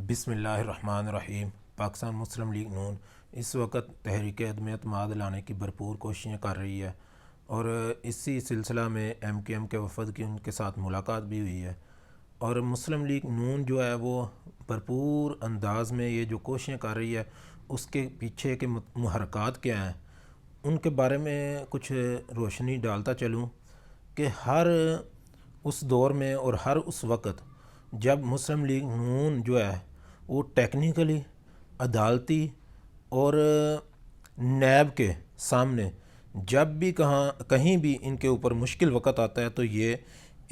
बिस्मिल्लाहिर्रहमानिर्रहीम। पाकिस्तान मुस्लिम लीग नून इस वक्त तहरीक अदम एतमाद लाने की भरपूर कोशिशें कर रही है और इसी सिलसिला में MKM के वफद की उनके साथ मुलाकात भी हुई है। और मुस्लिम लीग नून जो है वो भरपूर अंदाज में ये जो कोशिशें कर रही है उसके पीछे के मुहरकात क्या हैं उनके बारे में कुछ रोशनी डालता चलूँ कि हर उस दौर में और हर उस वक़्त जब मुस्लिम लीग नून जो है वो टेक्निकली अदालती और नैब के सामने जब भी कहीं भी इनके ऊपर मुश्किल वक़्त आता है तो ये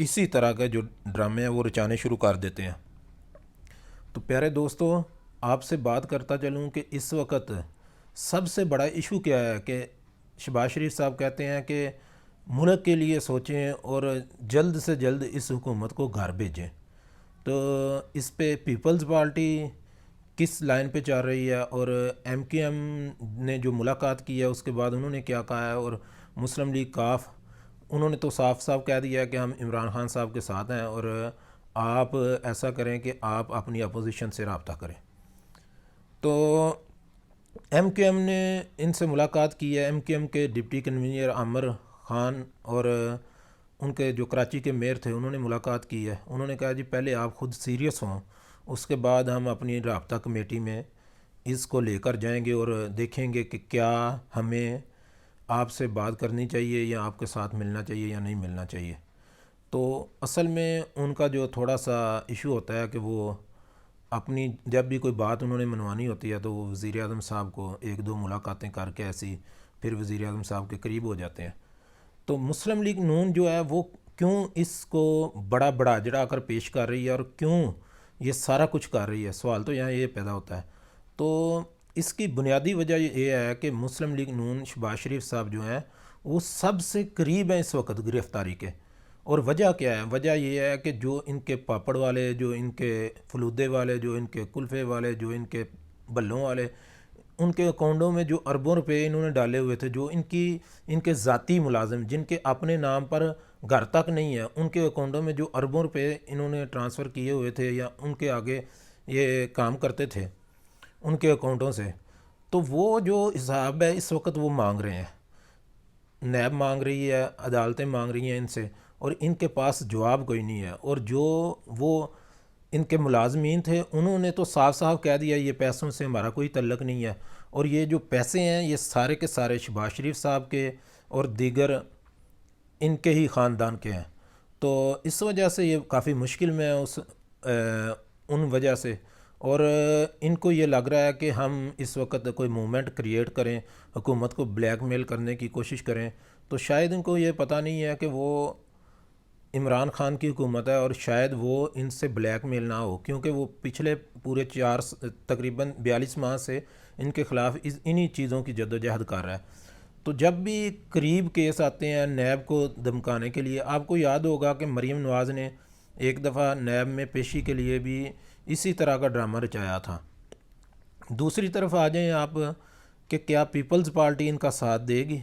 इसी तरह के जो ड्रामे हैं वो रचाने शुरू कर देते हैं। तो प्यारे दोस्तों, आपसे बात करता चलूँ कि इस वक्त सबसे बड़ा इशू क्या है कि शहबाज शरीफ साहब कहते हैं कि मुल्क के लिए सोचें और जल्द से जल्द इस हुकूमत को घर भेजें। तो इस पे पीपल्स पार्टी किस लाइन पे चल रही है और MKM ने जो मुलाकात की है उसके बाद उन्होंने क्या कहा है, और मुस्लिम लीग काफ उन्होंने तो साफ साफ कह दिया है कि हम इमरान खान साहब के साथ हैं और आप ऐसा करें कि आप अपनी अपोजिशन से रब्ता करें। तो MKM ने इनसे मुलाकात की है। MKM के डिप्टी कन्वीनर आमिर खान और उनके जो कराची के मेयर थे उन्होंने मुलाकात की है। उन्होंने कहा जी पहले आप ख़ुद सीरियस हों, उसके बाद हम अपनी राब्ता कमेटी में इसको लेकर जाएंगे और देखेंगे कि क्या हमें आपसे बात करनी चाहिए या आपके साथ मिलना चाहिए या नहीं मिलना चाहिए। तो असल में उनका जो थोड़ा सा इशू होता है कि वो अपनी जब भी कोई बात उन्होंने मनवानी होती है तो वो वज़ीर आज़म साहब को एक दो मुलाकातें करके ऐसी फिर वज़ीर आज़म साहब के करीब हो जाते हैं। तो मुस्लिम लीग नून जो है वो क्यों इसको बड़ा बड़ा जड़ा कर पेश कर रही है और क्यों ये सारा कुछ कर रही है, सवाल तो यहाँ ये पैदा होता है। तो इसकी बुनियादी वजह ये है कि मुस्लिम लीग नून शहबाज शरीफ साहब जो हैं वो सबसे करीब हैं इस वक्त गिरफ़्तारी के। और वजह क्या है? वजह ये है कि जो इनके पापड़ वाले, जो इनके फलूदे वाले, जो इनके कुल्फ़े वाले, जो इनके बल्लों वाले, उनके अकाउंटों में जो अरबों रुपए इन्होंने डाले हुए थे, जो इनके ज़ाती मुलाजिम जिनके अपने नाम पर घर तक नहीं है, उनके अकाउंटों में जो अरबों रुपए इन्होंने ट्रांसफ़र किए हुए थे या उनके आगे ये काम करते थे उनके अकाउंटों से, तो वो जो हिसाब है इस वक्त वो मांग रहे हैं। नैब मांग रही है, अदालतें मांग रही हैं इनसे, और इनके पास जवाब कोई नहीं है। और जो वो इनके मुलाजमीन थे उन्होंने तो साफ साफ कह दिया ये पैसों से हमारा कोई तल्लक नहीं है, और ये जो पैसे हैं ये सारे के सारे शहबाज शरीफ साहब के और दीगर इनके ही ख़ानदान के हैं। तो इस वजह से ये काफ़ी मुश्किल में है उन वजह से। और इनको ये लग रहा है कि हम इस वक्त कोई मूवमेंट क्रिएट करें, हुकूमत को ब्लैकमेल करने की कोशिश करें, तो शायद इनको ये पता नहीं है कि वो इमरान खान की हुकूमत है और शायद वो इनसे ब्लैकमेल ना हो, क्योंकि वो पिछले पूरे तकरीबन 42 माह से इनके ख़िलाफ़ इन्हीं चीज़ों की जद्दोजहद कर रहा है। तो जब भी करीब केस आते हैं नैब को धमकाने के लिए, आपको याद होगा कि मरीम नवाज़ ने एक दफ़ा नैब में पेशी के लिए भी इसी तरह का ड्रामा रचाया था। दूसरी तरफ आ जाएं आप कि क्या पीपल्स पार्टी इनका साथ देगी?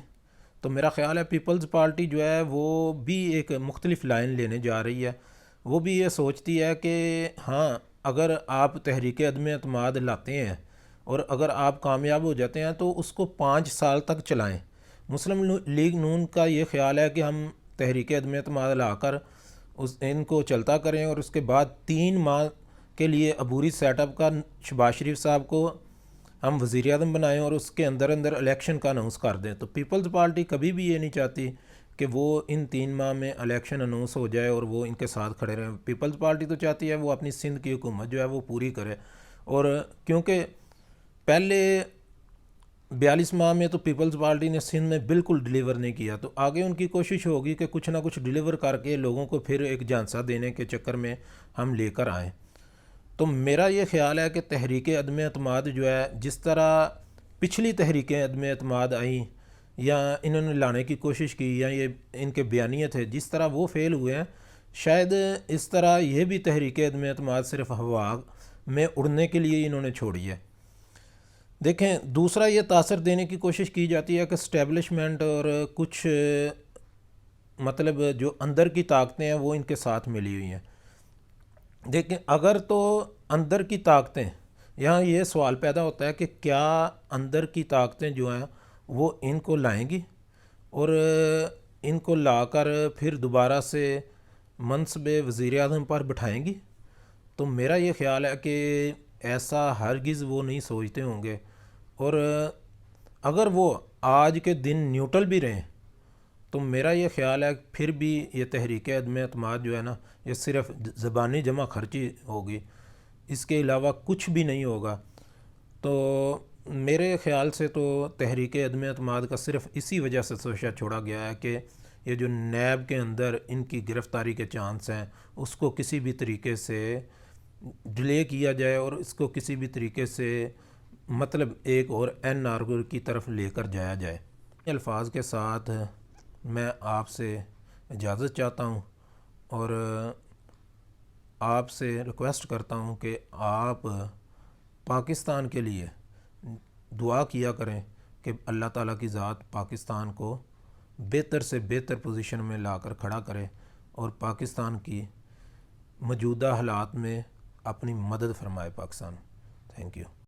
तो मेरा ख़्याल है पीपल्स पार्टी जो है वो भी एक मुख्तलिफ लाइन लेने जा रही है। वो भी ये सोचती है कि हाँ, अगर आप तहरीक अदम एतमाद लाते हैं और अगर आप कामयाब हो जाते हैं तो उसको 5 साल तक चलाएं। मुस्लिम लीग नून का ये ख़्याल है कि हम तहरीक अदम एतमाद लाकर इनको चलता करें और उसके बाद 3 माह के लिए अबूरी सेटअप का शहबाज शरीफ साहब को हम वज़ीर आज़म बनाएं और उसके अंदर अंदर इलेक्शन का अनाउंस कर दें। तो पीपल्स पार्टी कभी भी ये नहीं चाहती कि वो इन 3 माह में इलेक्शन अनाउंस हो जाए और वो इनके साथ खड़े रहें। पीपल्स पार्टी तो चाहती है वो अपनी सिंध की हुकूमत जो है वो पूरी करे, और क्योंकि पहले 42 माह में तो पीपल्स पार्टी ने सिंध में बिल्कुल डिलीवर नहीं किया, तो आगे उनकी कोशिश होगी कि कुछ ना कुछ डिलीवर करके लोगों को फिर एक झांसा देने के चक्कर में हम लेकर आएँ। तो मेरा ये ख़्याल है कि तहरीक अदम एतमाद जो है, जिस तरह पिछली तहरीक अदम एतमाद आई या इन्होंने लाने की कोशिश की या ये इनके बयानिए थे, जिस तरह वो फ़ेल हुए हैं, शायद इस तरह ये भी तहरीक अदम एतमाद सिर्फ हवा में उड़ने के लिए इन्होंने छोड़ी है। देखें, दूसरा ये तासर देने की कोशिश की जाती है कि स्टैब्लिशमेंट और कुछ मतलब जो अंदर की ताकतें हैं वो इनके साथ मिली हुई हैं। देखें, अगर तो अंदर की ताकतें, यहाँ ये सवाल पैदा होता है कि क्या अंदर की ताकतें जो हैं वो इनको लाएंगी और इनको लाकर फिर दोबारा से मनसब वज़ीर आज़म पर बिठाएंगी। तो मेरा ये ख्याल है कि ऐसा हरगिज़ वो नहीं सोचते होंगे। और अगर वो आज के दिन न्यूट्रल भी रहें तो मेरा ये ख्याल है फिर भी ये तहरीक अदम एतमाद जो है ना, ये सिर्फ ज़बानी जमा खर्ची होगी, इसके अलावा कुछ भी नहीं होगा। तो मेरे ख़्याल से तो तहरीक अदम एतमाद का सिर्फ इसी वजह से सोचा छोड़ा गया है कि ये जो नैब के अंदर इनकी गिरफ़्तारी के चांस हैं उसको किसी भी तरीके से डिले किया जाए और इसको किसी भी तरीके से मतलब एक और एन आर की तरफ लेकर जाया जाए। अल्फाज के साथ मैं आपसे इजाज़त चाहता हूँ और आपसे रिक्वेस्ट करता हूँ कि आप पाकिस्तान के लिए दुआ किया करें कि अल्लाह ताला की ज़ात पाकिस्तान को बेहतर से बेहतर पोजीशन में लाकर खड़ा करे और पाकिस्तान की मौजूदा हालात में अपनी मदद फरमाए पाकिस्तान। Thank you.